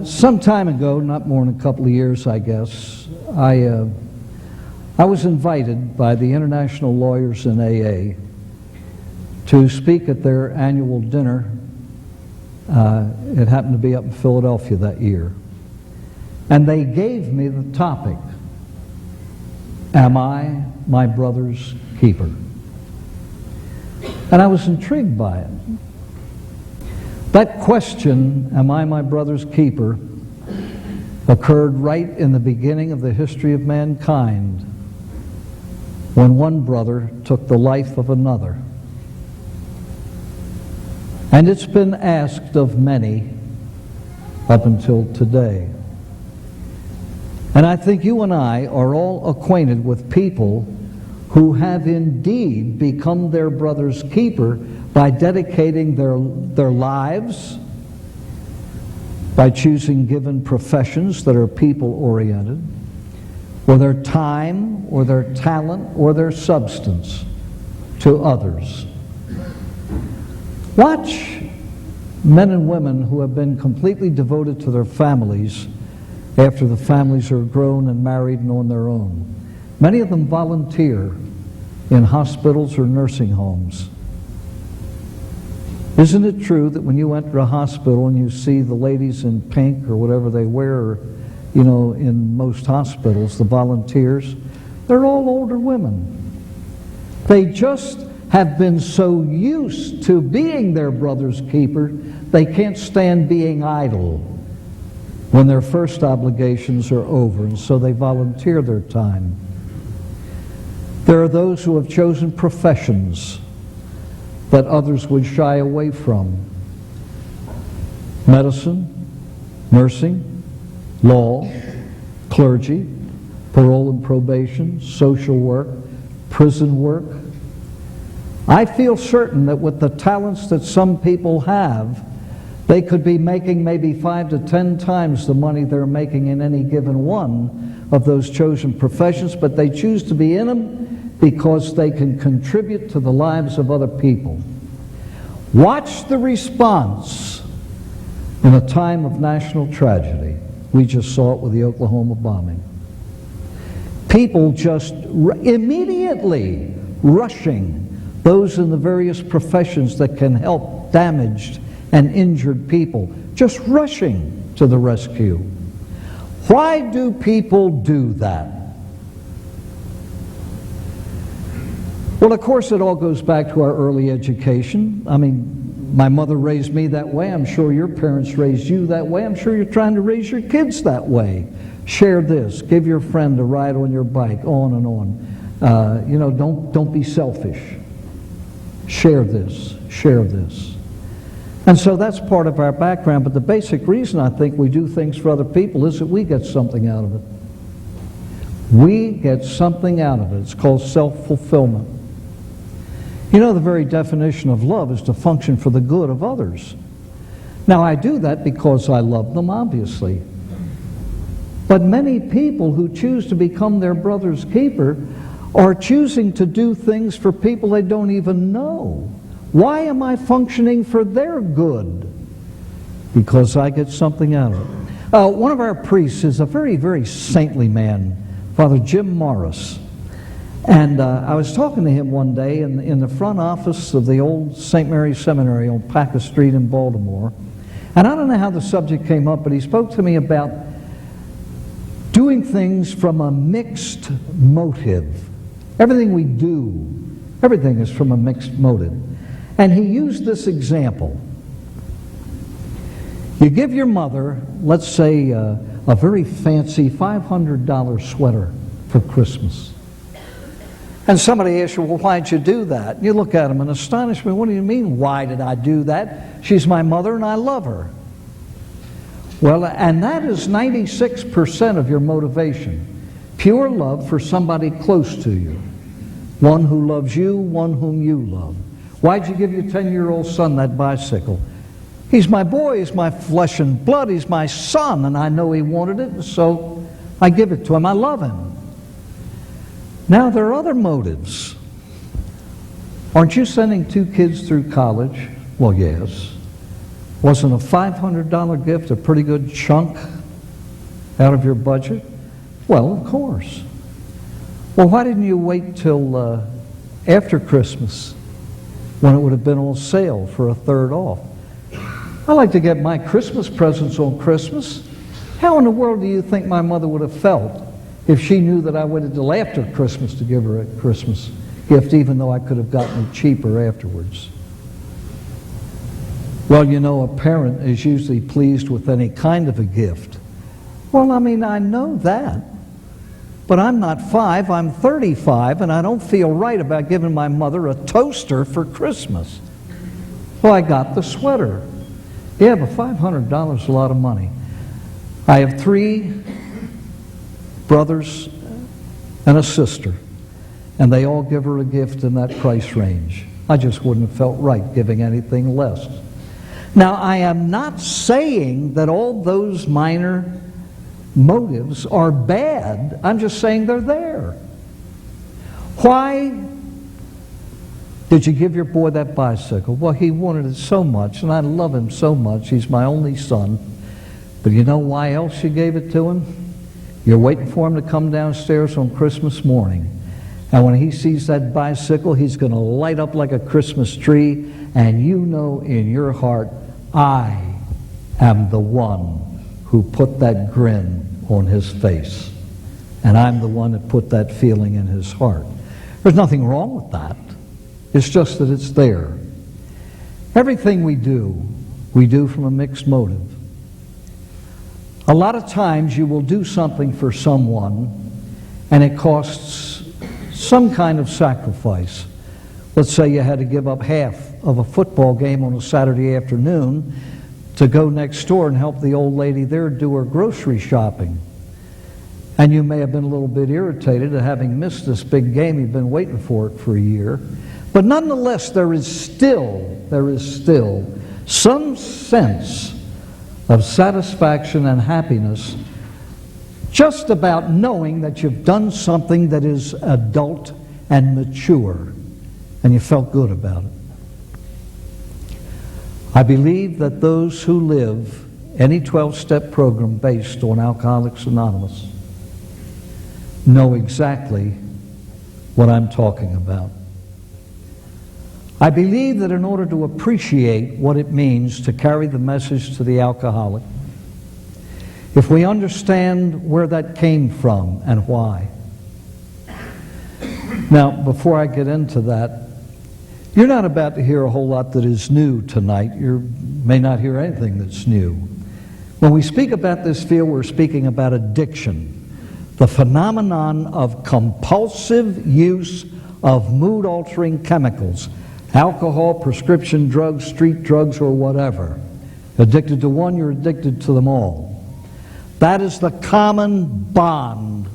Some time ago, not more than a couple of years, I guess, I was invited by the International Lawyers in AA to speak at their annual dinner. It happened to be up in Philadelphia that year. And they gave me the topic, "Am I my brother's keeper?" And I was intrigued by it. That question, "Am I my brother's keeper?" occurred right in the beginning of the history of mankind, when one brother took the life of another. And it's been asked of many up until today. And I think you and I are all acquainted with people who have indeed become their brother's keeper by dedicating their lives, by choosing given professions that are people-oriented, or their time, or their talent, or their substance to others. Watch men and women who have been completely devoted to their families after the families are grown and married and on their own. Many of them volunteer in hospitals or nursing homes. Isn't it true that when you enter a hospital and you see the ladies in pink or whatever they wear, you know, in most hospitals, the volunteers, they're all older women. They just have been so used to being their brother's keeper, they can't stand being idle when their first obligations are over, and so they volunteer their time. There are those who have chosen professions that others would shy away from. Medicine, nursing, law, clergy, parole and probation, social work, prison work. I feel certain that with the talents that some people have, they could be making maybe 5 to 10 times the money they're making in any given one of those chosen professions, but they choose to be in them because they can contribute to the lives of other people. Watch the response in a time of national tragedy. We just saw it with the Oklahoma bombing. People just immediately rushing those in the various professions that can help damaged and injured people, just rushing to the rescue. Why do people do that? Well, of course, it all goes back to our early education. I mean, my mother raised me that way. I'm sure your parents raised you that way. I'm sure you're trying to raise your kids that way. Share this. Give your friend a ride on your bike, on and on. You know, don't be selfish. Share this. Share this. And so that's part of our background, but the basic reason I think we do things for other people is that we get something out of it. We get something out of it. It's called self-fulfillment. You know, the very definition of love is to function for the good of others. Now, I do that because I love them, obviously. But many people who choose to become their brother's keeper are choosing to do things for people they don't even know. Why am I functioning for their good? Because I get something out of it. One of our priests is a very, very saintly man, Father Jim Morris. And I was talking to him one day in the front office of the old St. Mary's Seminary on Paca Street in Baltimore. And I don't know how the subject came up, but he spoke to me about doing things from a mixed motive. Everything we do, everything is from a mixed motive. And he used this example. You give your mother, let's say, a very fancy $500 sweater for Christmas. And somebody asks you, well, why'd you do that? And you look at them in astonishment. What do you mean, why did I do that? She's my mother and I love her. Well, and that is 96% of your motivation. Pure love for somebody close to you. One who loves you, one whom you love. Why'd you give your 10-year-old son that bicycle? He's my boy, he's my flesh and blood, he's my son, and I know he wanted it, and so I give it to him. I love him. Now, there are other motives. Aren't you sending 2 kids through college? Well, yes. Wasn't a $500 gift a pretty good chunk out of your budget? Well, of course. Well, why didn't you wait till after Christmas when it would have been on sale for a third off? I like to get my Christmas presents on Christmas. How in the world do you think my mother would have felt if she knew that I waited till after Christmas to give her a Christmas gift, even though I could have gotten it cheaper afterwards? Well, you know, a parent is usually pleased with any kind of a gift. Well, I mean, I know that. But I'm not 5, I'm 35, and I don't feel right about giving my mother a toaster for Christmas. Well, I got the sweater. Yeah, but $500 is a lot of money. I have 3 brothers and a sister, and they all give her a gift in that price range. I just wouldn't have felt right giving anything less. Now, I am not saying that all those minor motives are bad. I'm just saying they're there. Why did you give your boy that bicycle? Well, he wanted it so much, and I love him so much. He's my only son. But you know why else you gave it to him? You're waiting for him to come downstairs on Christmas morning. And when he sees that bicycle, he's going to light up like a Christmas tree, and you know in your heart, I am the one who put that grin on his face. And I'm the one that put that feeling in his heart. There's nothing wrong with that. It's just that it's there. Everything we do from a mixed motive. A lot of times you will do something for someone and it costs some kind of sacrifice. Let's say you had to give up half of a football game on a Saturday afternoon to go next door and help the old lady there do her grocery shopping. And you may have been a little bit irritated at having missed this big game. You've been waiting for it for a year. But nonetheless, there is still some sense of satisfaction and happiness just about knowing that you've done something that is adult and mature, and you felt good about it. I believe that those who live any 12-step program based on Alcoholics Anonymous know exactly what I'm talking about. I believe that in order to appreciate what it means to carry the message to the alcoholic, if we understand where that came from and why. Now, before I get into that, you're not about to hear a whole lot that is new tonight. You may not hear anything that's new. When we speak about this field, we're speaking about addiction, the phenomenon of compulsive use of mood-altering chemicals, alcohol, prescription drugs, street drugs, or whatever. Addicted to one, you're addicted to them all. That is the common bond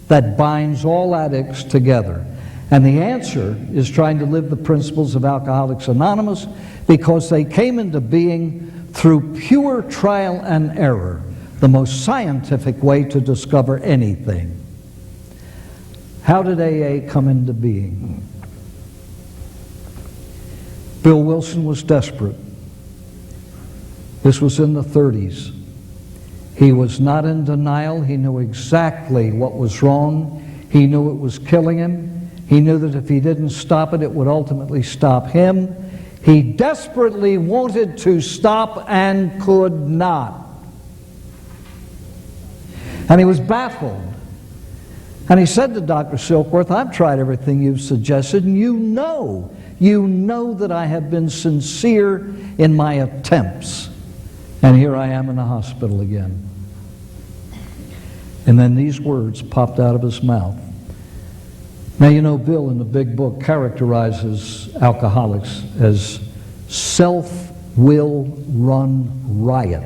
that binds all addicts together. And the answer is trying to live the principles of Alcoholics Anonymous, because they came into being through pure trial and error, the most scientific way to discover anything. How did AA come into being? Bill Wilson was desperate. This was in the 30s. He was not in denial. He knew exactly what was wrong. He knew it was killing him. He knew that if he didn't stop it, it would ultimately stop him. He desperately wanted to stop and could not. And he was baffled. And he said to Dr. Silkworth, I've tried everything you've suggested, and you know that I have been sincere in my attempts. And here I am in the hospital again. And then these words popped out of his mouth. Now, you know, Bill in the big book characterizes alcoholics as self-will run riot.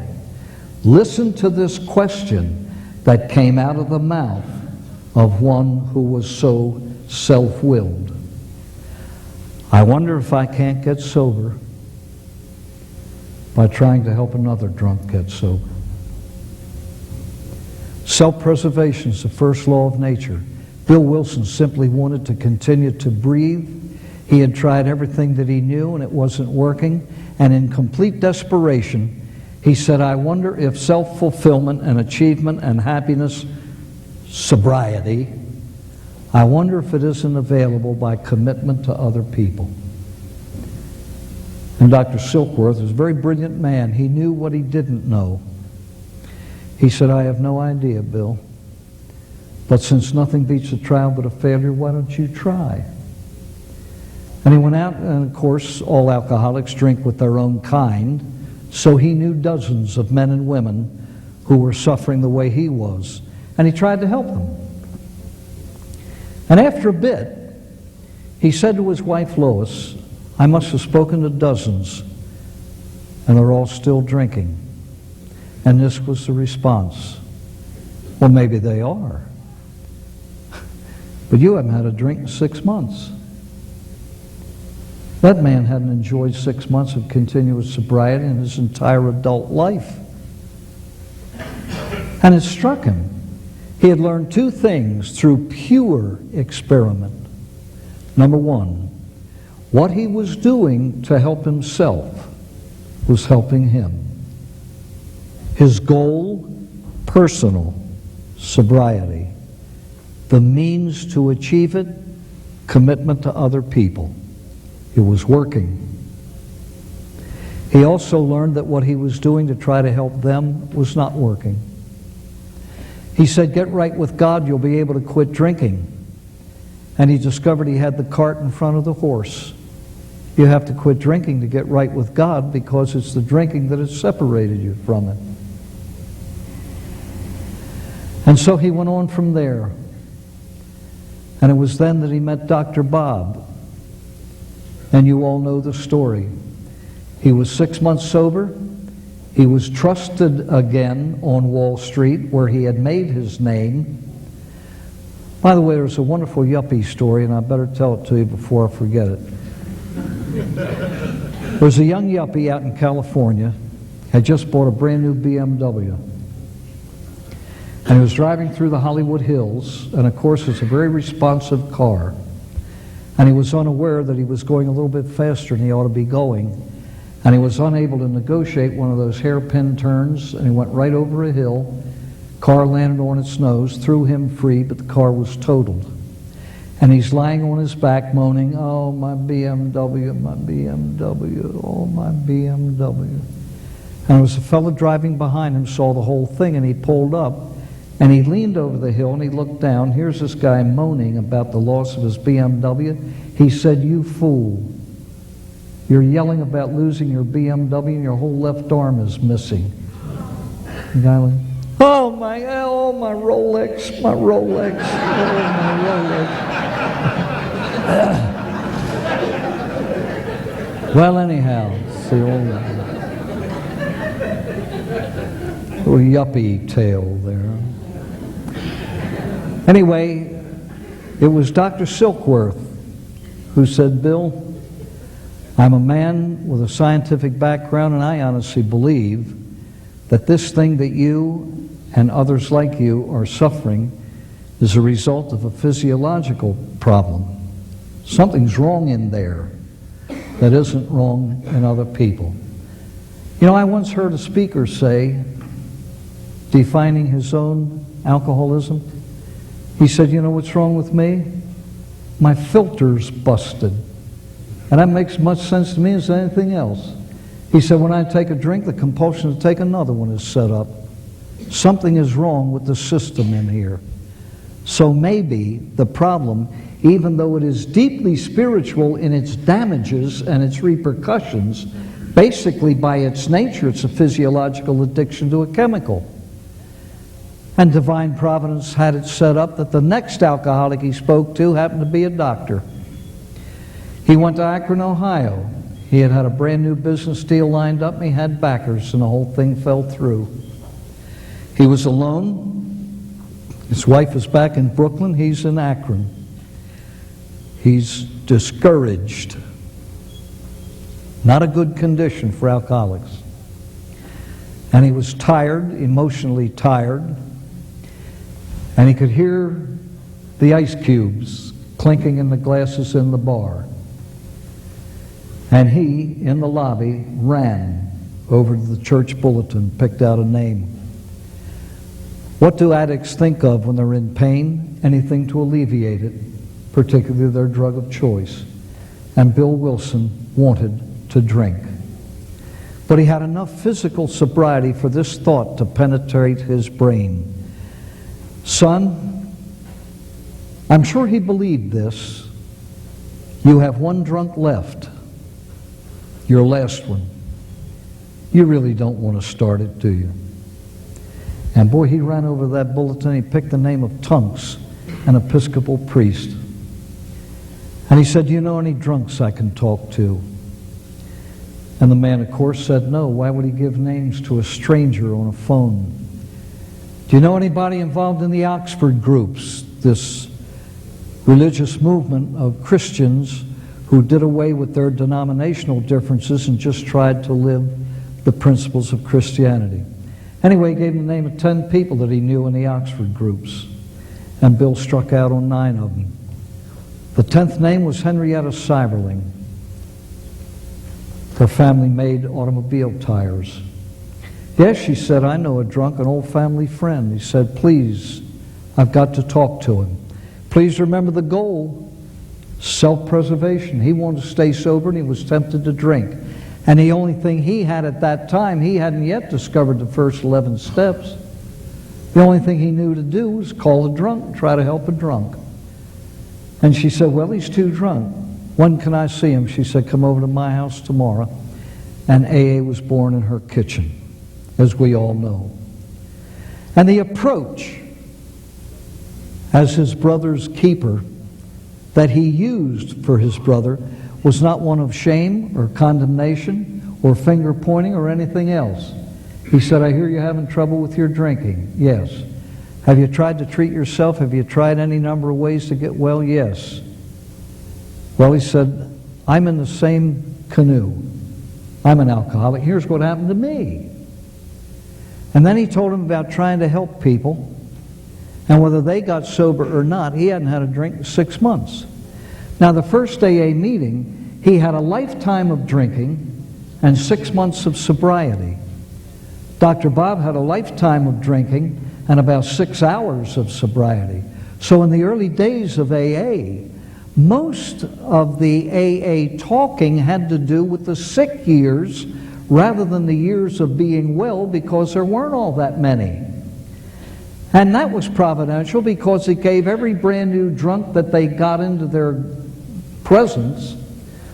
Listen to this question that came out of the mouth of one who was so self-willed. I wonder if I can't get sober by trying to help another drunk get sober. Self-preservation is the first law of nature. Bill Wilson simply wanted to continue to breathe. He had tried everything that he knew and it wasn't working. And in complete desperation, he said, I wonder if self-fulfillment and achievement and happiness, sobriety, I wonder if it isn't available by commitment to other people. And Dr. Silkworth was a very brilliant man. He knew what he didn't know. He said, I have no idea, Bill. But since nothing beats a trial but a failure, why don't you try? And he went out, and of course, all alcoholics drink with their own kind. So he knew dozens of men and women who were suffering the way he was. And he tried to help them. And after a bit, he said to his wife, Lois, I must have spoken to dozens, and they're all still drinking. And this was the response. Well, maybe they are. But you haven't had a drink in 6 months. That man hadn't enjoyed 6 months of continuous sobriety in his entire adult life. And it struck him. He had learned two things through pure experiment. Number one, what he was doing to help himself was helping him. His goal, personal sobriety. The means to achieve it, commitment to other people. It was working. He also learned that what he was doing to try to help them was not working. He said, get right with God, you'll be able to quit drinking. And he discovered he had the cart in front of the horse. You have to quit drinking to get right with God because it's the drinking that has separated you from it. And so he went on from there. And it was then that he met Dr. Bob. And you all know the story. He was 6 months sober. He was trusted again on Wall Street, where he had made his name. By the way, there's a wonderful yuppie story, and I better tell it to you before I forget it. There's a young yuppie out in California, had just bought a brand new BMW. And he was driving through the Hollywood Hills, and of course it's a very responsive car. And he was unaware that he was going a little bit faster than he ought to be going. And he was unable to negotiate one of those hairpin turns, and he went right over a hill. Car landed on its nose, threw him free, but the car was totaled. And he's lying on his back moaning, oh, my BMW, my BMW, oh, my BMW. And there was a fellow driving behind him, saw the whole thing, and he pulled up. And he leaned over the hill and he looked down. Here's this guy moaning about the loss of his BMW. He said, you fool. You're yelling about losing your BMW and your whole left arm is missing. The guy went, oh my Rolex, my Rolex, oh my Rolex. Well, anyhow, it's the old little yuppie tale there. Anyway, it was Dr. Silkworth who said, Bill, I'm a man with a scientific background, and I honestly believe that this thing that you and others like you are suffering is a result of a physiological problem. Something's wrong in there that isn't wrong in other people. You know, I once heard a speaker say, defining his own alcoholism, he said, you know what's wrong with me? My filter's busted. And that makes as much sense to me as anything else. He said, when I take a drink, the compulsion to take another one is set up. Something is wrong with the system in here. So maybe the problem, even though it is deeply spiritual in its damages and its repercussions, basically by its nature, it's a physiological addiction to a chemical. And divine providence had it set up that the next alcoholic he spoke to happened to be a doctor. He went to Akron, Ohio. He had had a brand new business deal lined up, and he had backers, and the whole thing fell through. He was alone. His wife is back in Brooklyn. He's in Akron. He's discouraged. Not a good condition for alcoholics. And he was tired, emotionally tired. And he could hear the ice cubes clinking in the glasses in the bar. And he, in the lobby, ran over to the church bulletin, picked out a name. What do addicts think of when they're in pain? Anything to alleviate it, particularly their drug of choice. And Bill Wilson wanted to drink. But he had enough physical sobriety for this thought to penetrate his brain. Son, I'm sure he believed this. You have one drunk left. Your last one. You really don't want to start it, do you? And boy, he ran over that bulletin. He picked the name of Tunks, an Episcopal priest. And he said, do you know any drunks I can talk to? And the man, of course, said no. Why would he give names to a stranger on a phone? Do you know anybody involved in the Oxford groups, this religious movement of Christians who did away with their denominational differences and just tried to live the principles of Christianity? Anyway, he gave him the name of 10 people that he knew in the Oxford groups. And Bill struck out on 9 of them. The 10th name was Henrietta Seiberling. Her family made automobile tires. Yes, she said, I know a drunk, an old family friend. He said, please, I've got to talk to him. Please remember the goal, self-preservation. He wanted to stay sober and he was tempted to drink. And the only thing he had at that time, he hadn't yet discovered the first 11 steps. The only thing he knew to do was call a drunk, try to help a drunk. And she said, well, he's too drunk. When can I see him? She said, come over to my house tomorrow. And AA was born in her kitchen, as we all know. And the approach as his brother's keeper that he used for his brother was not one of shame or condemnation or finger pointing or anything else. He said, I hear you're having trouble with your drinking. Yes. Have you tried to treat yourself? Have you tried any number of ways to get well? Yes. Well, he said, I'm in the same canoe. I'm an alcoholic. Here's what happened to me. And then he told him about trying to help people, and whether they got sober or not, he hadn't had a drink in 6 months. Now, the first AA meeting, he had a lifetime of drinking and 6 months of sobriety. Dr. Bob had a lifetime of drinking and about 6 hours of sobriety. So in the early days of AA, most of the AA talking had to do with the sick years rather than the years of being well, because there weren't all that many. And that was providential because it gave every brand new drunk that they got into their presence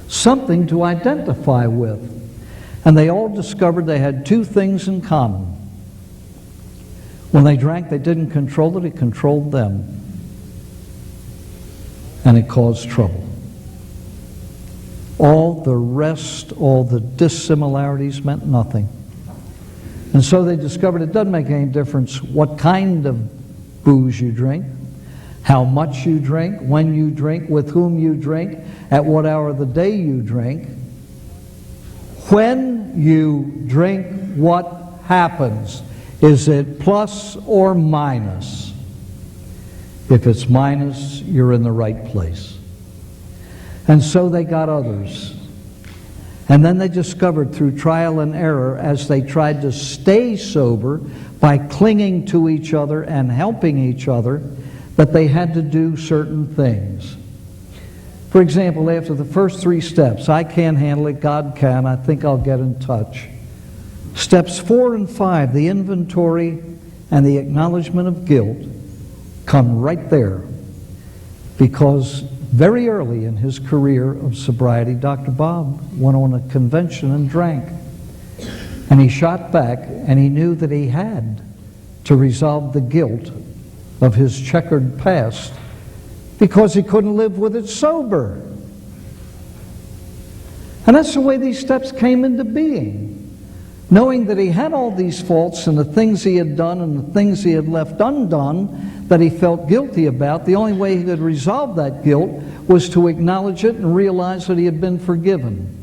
something to identify with. And they all discovered they had 2 things in common. When they drank, they didn't control it, it controlled them. And it caused trouble. All the rest, all the dissimilarities meant nothing. And so they discovered it doesn't make any difference what kind of booze you drink, how much you drink, when you drink, with whom you drink, at what hour of the day you drink. When you drink, what happens? Is it plus or minus? If it's minus, you're in the right place. And so they got others. And then they discovered through trial and error, as they tried to stay sober by clinging to each other and helping each other, that they had to do certain things. For example, after the first 3 steps, I can't handle it, God can, I think I'll get in touch. Steps 4 and 5, the inventory and the acknowledgement of guilt, come right there. Because very early in his career of sobriety, Dr. Bob went on a convention and drank. And he shot back, and he knew that he had to resolve the guilt of his checkered past because he couldn't live with it sober. And that's the way these steps came into being. Knowing that he had all these faults and the things he had done and the things he had left undone that he felt guilty about, the only way he could resolve that guilt was to acknowledge it and realize that he had been forgiven.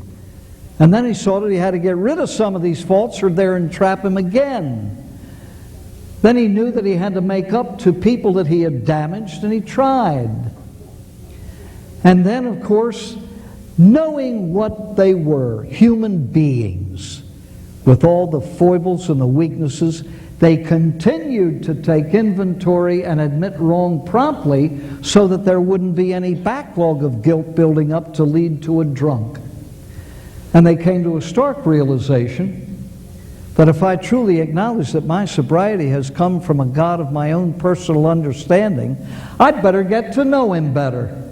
And then he saw that he had to get rid of some of these faults or they'd entrap him again. Then he knew that he had to make up to people that he had damaged, and he tried. And then, of course, knowing what they were, human beings, with all the foibles and the weaknesses, they continued to take inventory and admit wrong promptly so that there wouldn't be any backlog of guilt building up to lead to a drunk. And they came to a stark realization that if I truly acknowledge that my sobriety has come from a God of my own personal understanding, I'd better get to know Him better.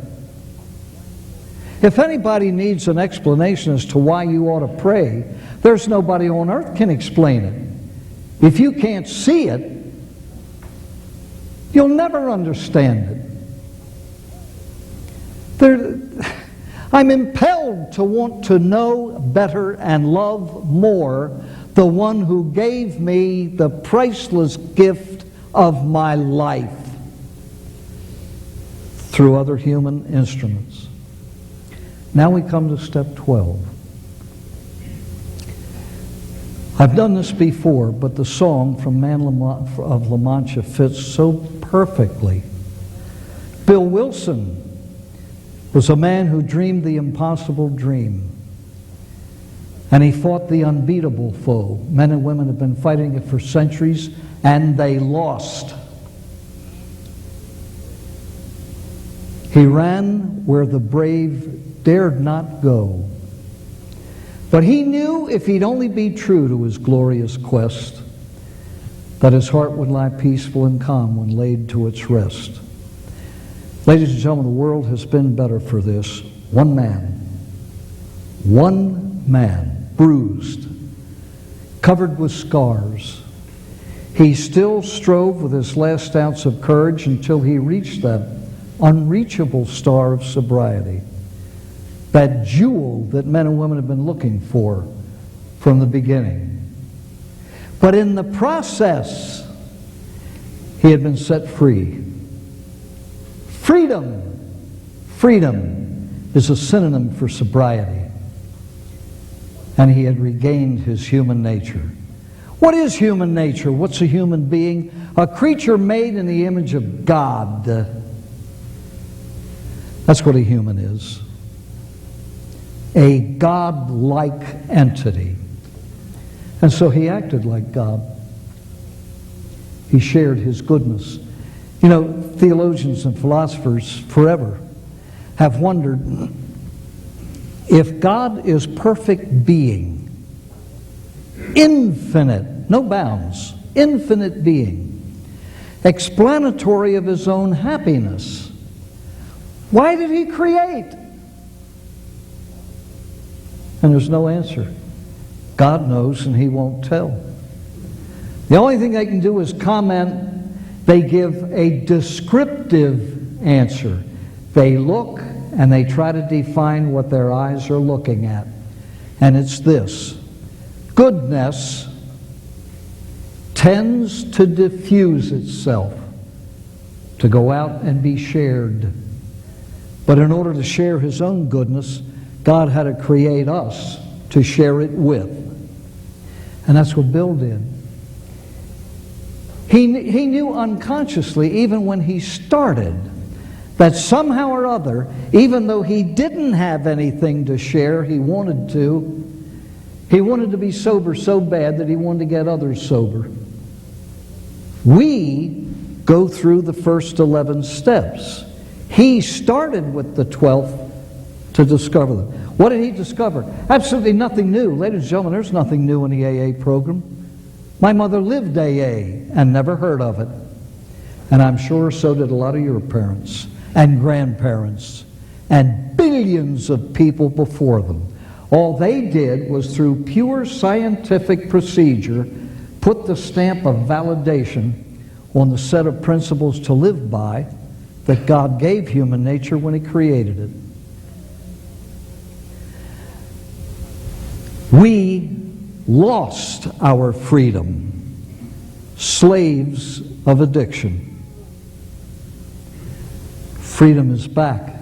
If anybody needs an explanation as to why you ought to pray, there's nobody on earth can explain it. If you can't see it, you'll never understand it. I'm impelled to want to know better and love more the one who gave me the priceless gift of my life through other human instruments. Now we come to step 12. I've done this before, but the song from Man of La Mancha fits so perfectly. Bill Wilson was a man who dreamed the impossible dream. And he fought the unbeatable foe. Men and women have been fighting it for centuries, and they lost. He ran where the brave dared not go. But he knew if he'd only be true to his glorious quest, that his heart would lie peaceful and calm when laid to its rest. Ladies and gentlemen, the world has been better for this. One man, bruised, covered with scars. He still strove with his last ounce of courage until he reached that unreachable star of sobriety, that jewel that men and women have been looking for from the beginning. But in the process, he had been set free. Freedom is a synonym for sobriety. And he had regained his human nature. What is human nature? What's a human being? A creature made in the image of God. That's what a human is. A God-like entity. And so he acted like God. He shared His goodness. You know, theologians and philosophers forever have wondered if God is perfect being, infinite, no bounds, infinite being, explanatory of His own happiness, why did He create? And there's no answer. God knows and He won't tell. The only thing they can do is comment. They give a descriptive answer. They look and they try to define what their eyes are looking at. And it's this: goodness tends to diffuse itself, to go out and be shared. But in order to share His own goodness, God had to create us to share it with. And that's what Bill did. He knew unconsciously, even when he started, that somehow or other, even though he didn't have anything to share, he wanted to be sober so bad that he wanted to get others sober. We go through the first 11 steps. He started with the 12th to discover them. What did he discover? Absolutely nothing new. Ladies and gentlemen, there's nothing new in the AA program. My mother lived AA and never heard of it. And I'm sure so did a lot of your parents and grandparents and billions of people before them. All they did was, through pure scientific procedure, put the stamp of validation on the set of principles to live by that God gave human nature when He created it. We lost our freedom, slaves of addiction. Freedom is back.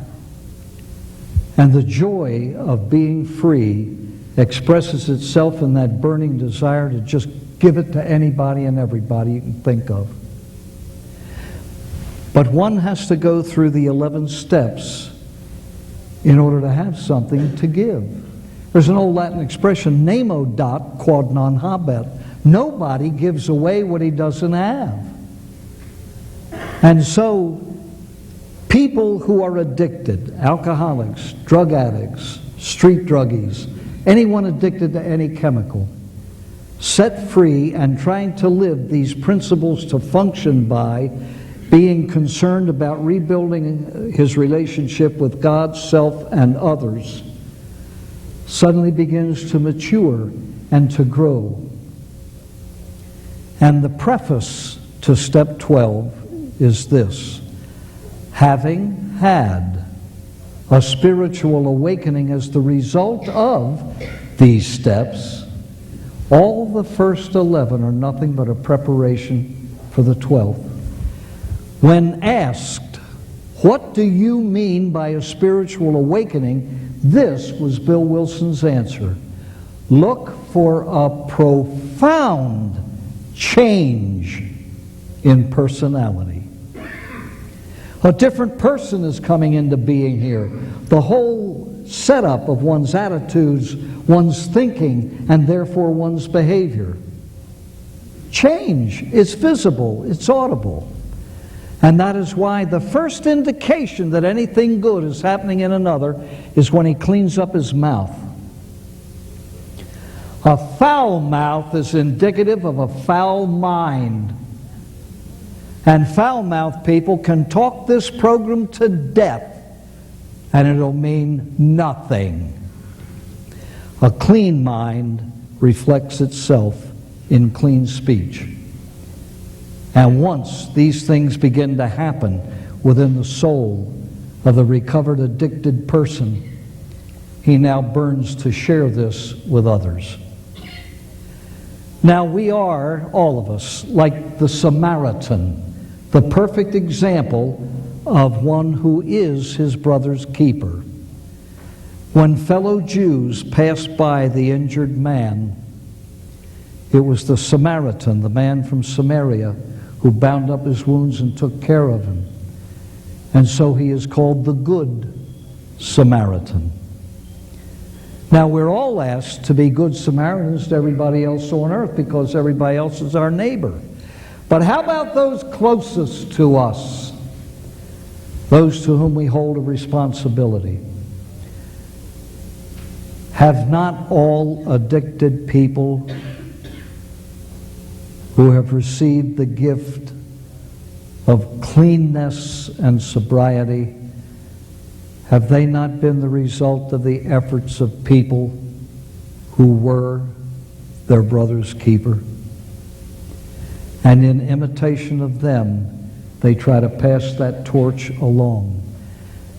And the joy of being free expresses itself in that burning desire to just give it to anybody and everybody you can think of. But one has to go through the 11 steps in order to have something to give. There's an old Latin expression, nemo dat quod non habet. Nobody gives away what he doesn't have. And so, people who are addicted, alcoholics, drug addicts, street druggies, anyone addicted to any chemical, set free and trying to live these principles to function by, being concerned about rebuilding his relationship with God, self, and others, suddenly begins to mature and to grow. And the preface to step 12 is this: having had a spiritual awakening as the result of these steps, all the first 11 are nothing but a preparation for the 12th. When asked, what do you mean by a spiritual awakening? This was Bill Wilson's answer: look for a profound change in personality. A different person is coming into being here. The whole setup of one's attitudes, one's thinking, and therefore one's behavior. Change is visible, it's audible. And that is why the first indication that anything good is happening in another is when he cleans up his mouth. A foul mouth is indicative of a foul mind. And foul-mouthed people can talk this program to death, and it'll mean nothing. A clean mind reflects itself in clean speech. And once these things begin to happen within the soul of the recovered addicted person, he now burns to share this with others. Now we are, all of us, like the Samaritan, the perfect example of one who is his brother's keeper. When fellow Jews passed by the injured man, it was the Samaritan, the man from Samaria, who bound up his wounds and took care of him. And so he is called the Good Samaritan. Now we're all asked to be good Samaritans to everybody else on earth because everybody else is our neighbor. But how about those closest to us? Those to whom we hold a responsibility. Have not all addicted people who have received the gift of cleanness and sobriety, have they not been the result of the efforts of people who were their brother's keeper? And in imitation of them, they try to pass that torch along.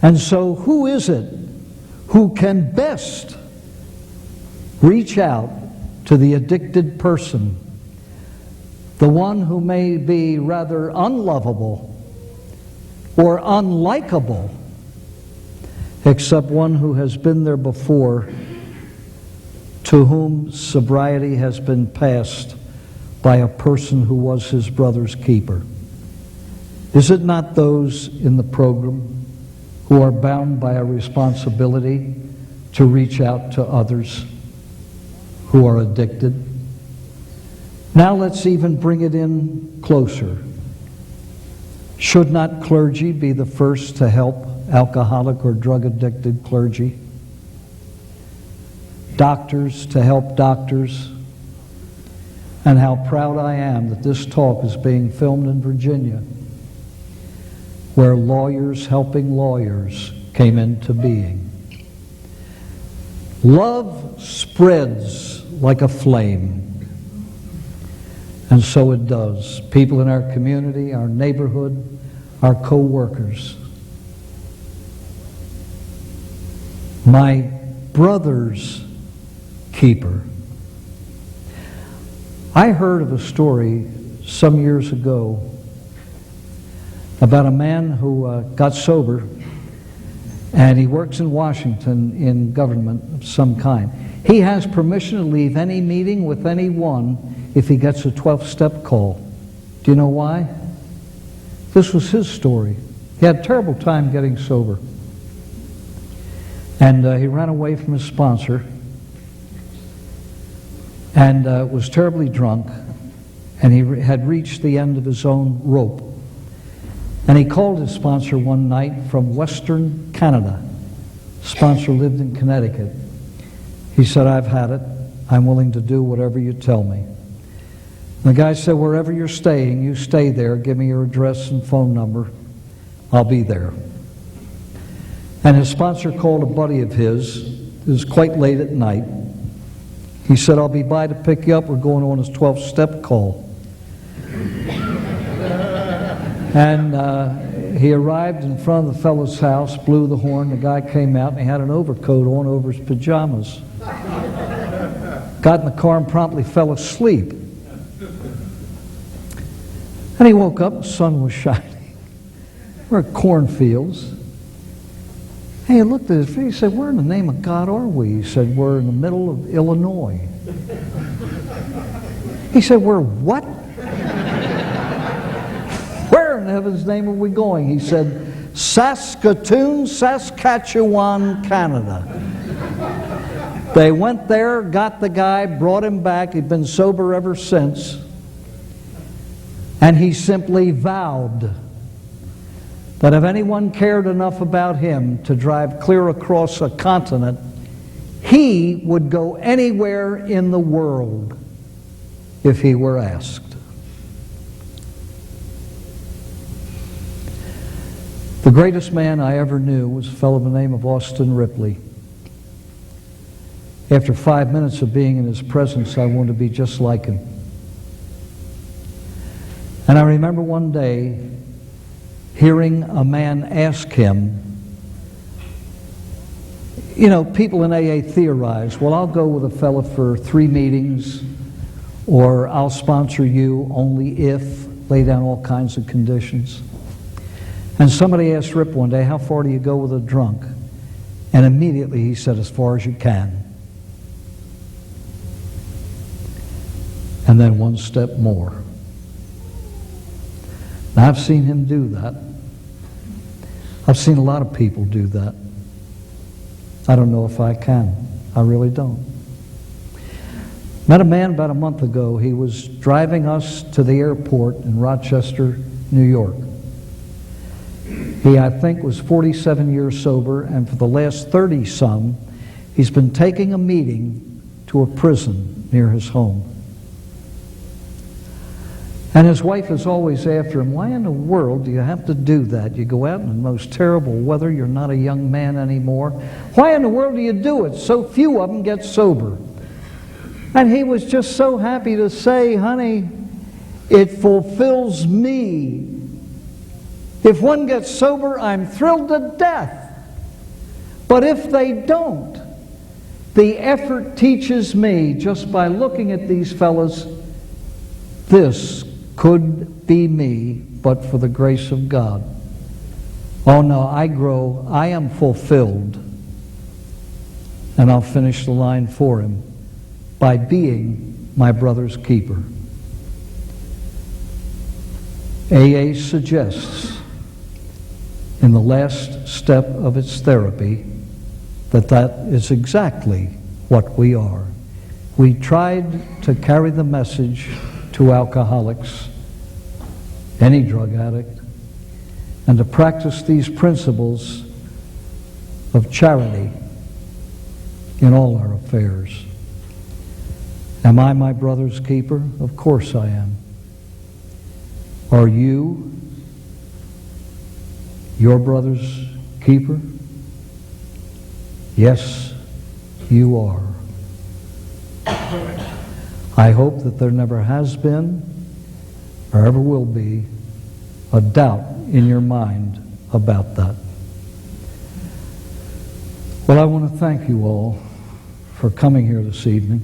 And so who is it who can best reach out to the addicted person? The one who may be rather unlovable or unlikable, except one who has been there before, to whom sobriety has been passed by a person who was his brother's keeper. Is it not those in the program who are bound by a responsibility to reach out to others who are addicted? Now let's even bring it in closer. Should not clergy be the first to help alcoholic or drug-addicted clergy? Doctors to help doctors? And how proud I am that this talk is being filmed in Virginia, where lawyers helping lawyers came into being. Love spreads like a flame. And so it does. People in our community, our neighborhood, our co-workers. My brother's keeper. I heard of a story some years ago about a man who got sober, and he works in Washington in government of some kind. He has permission to leave any meeting with anyone if he gets a 12-step call. Do you know why? This was his story. He had a terrible time getting sober. And he ran away from his sponsor and was terribly drunk, and he had reached the end of his own rope. And he called his sponsor one night from Western Canada. The sponsor lived in Connecticut. He said, "I've had it. I'm willing to do whatever you tell me." And the guy said, "Wherever you're staying, you stay there. Give me your address and phone number. I'll be there." And his sponsor called a buddy of his. It was quite late at night. He said, "I'll be by to pick you up. We're going on his 12-step call." And he arrived in front of the fellow's house, blew the horn. The guy came out, and he had an overcoat on over his pajamas. Got in the car and promptly fell asleep. And he woke up, the sun was shining. We're at cornfields. And he looked at his feet, he said, "Where in the name of God are we?" He said, "We're in the middle of Illinois." He said, "We're what?" "Where in heaven's name are we going?" He said, "Saskatoon, Saskatchewan, Canada." They went there, got the guy, brought him back. He'd been sober ever since. And he simply vowed that if anyone cared enough about him to drive clear across a continent, he would go anywhere in the world if he were asked. The greatest man I ever knew was a fellow by the name of Austin Ripley. After 5 minutes of being in his presence, I wanted to be just like him. And I remember one day hearing a man ask him, you know, people in AA theorize, well, I'll go with a fella for 3 meetings, or I'll sponsor you only if, lay down all kinds of conditions. And somebody asked Rip one day, how far do you go with a drunk? And immediately he said, as far as you can. And then one step more. Now, I've seen him do that. I've seen a lot of people do that. I don't know if I can. I really don't. Met a man about a month ago. He was driving us to the airport in Rochester, New York. He, I think, was 47 years sober, and for the last 30-some, he's been taking a meeting to a prison near his home. And his wife is always after him, why in the world do you have to do that? You go out in the most terrible weather, you're not a young man anymore. Why in the world do you do it? So few of them get sober. And he was just so happy to say, honey, it fulfills me. If one gets sober, I'm thrilled to death. But if they don't, the effort teaches me, just by looking at these fellas, this could be me, but for the grace of God. Oh no, I am fulfilled. And I'll finish the line for him by being my brother's keeper. AA suggests in the last step of its therapy that is exactly what we are. We tried to carry the message to alcoholics, any drug addict, and to practice these principles of charity in all our affairs. Am I my brother's keeper? Of course I am. Are you your brother's keeper? Yes, you are. I hope that there never has been or ever will be, a doubt in your mind about that. Well, I want to thank you all for coming here this evening.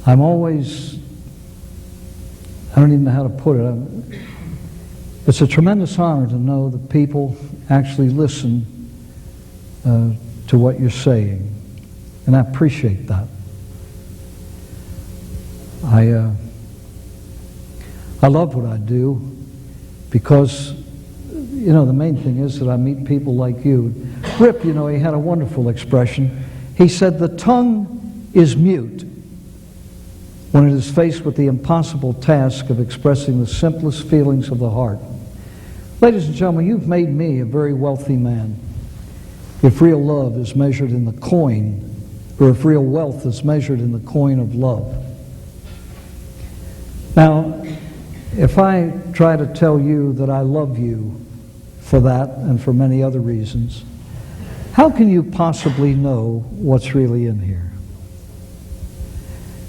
I'm always, I don't even know how to put it. It's a tremendous honor to know that people actually listen to what you're saying, and I appreciate that. I love what I do because, you know, the main thing is that I meet people like you. Rip, you know, he had a wonderful expression. He said, the tongue is mute when it is faced with the impossible task of expressing the simplest feelings of the heart. Ladies and gentlemen, you've made me a very wealthy man. If real love is measured in the coin, or if real wealth is measured in the coin of love. Now, if I try to tell you that I love you for that and for many other reasons, how can you possibly know what's really in here?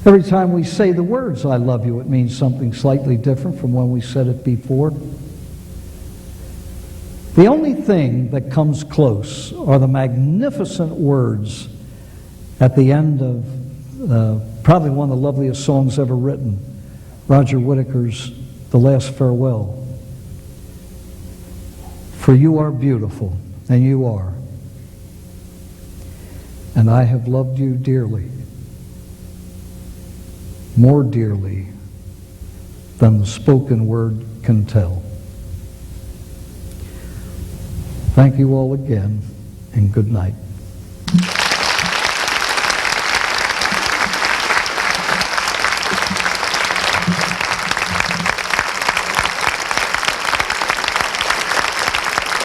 Every time we say the words, I love you, it means something slightly different from when we said it before. The only thing that comes close are the magnificent words at the end of probably one of the loveliest songs ever written, Roger Whittaker's The Last Farewell. For you are beautiful, and you are. And I have loved you dearly, more dearly than the spoken word can tell. Thank you all again, and good night.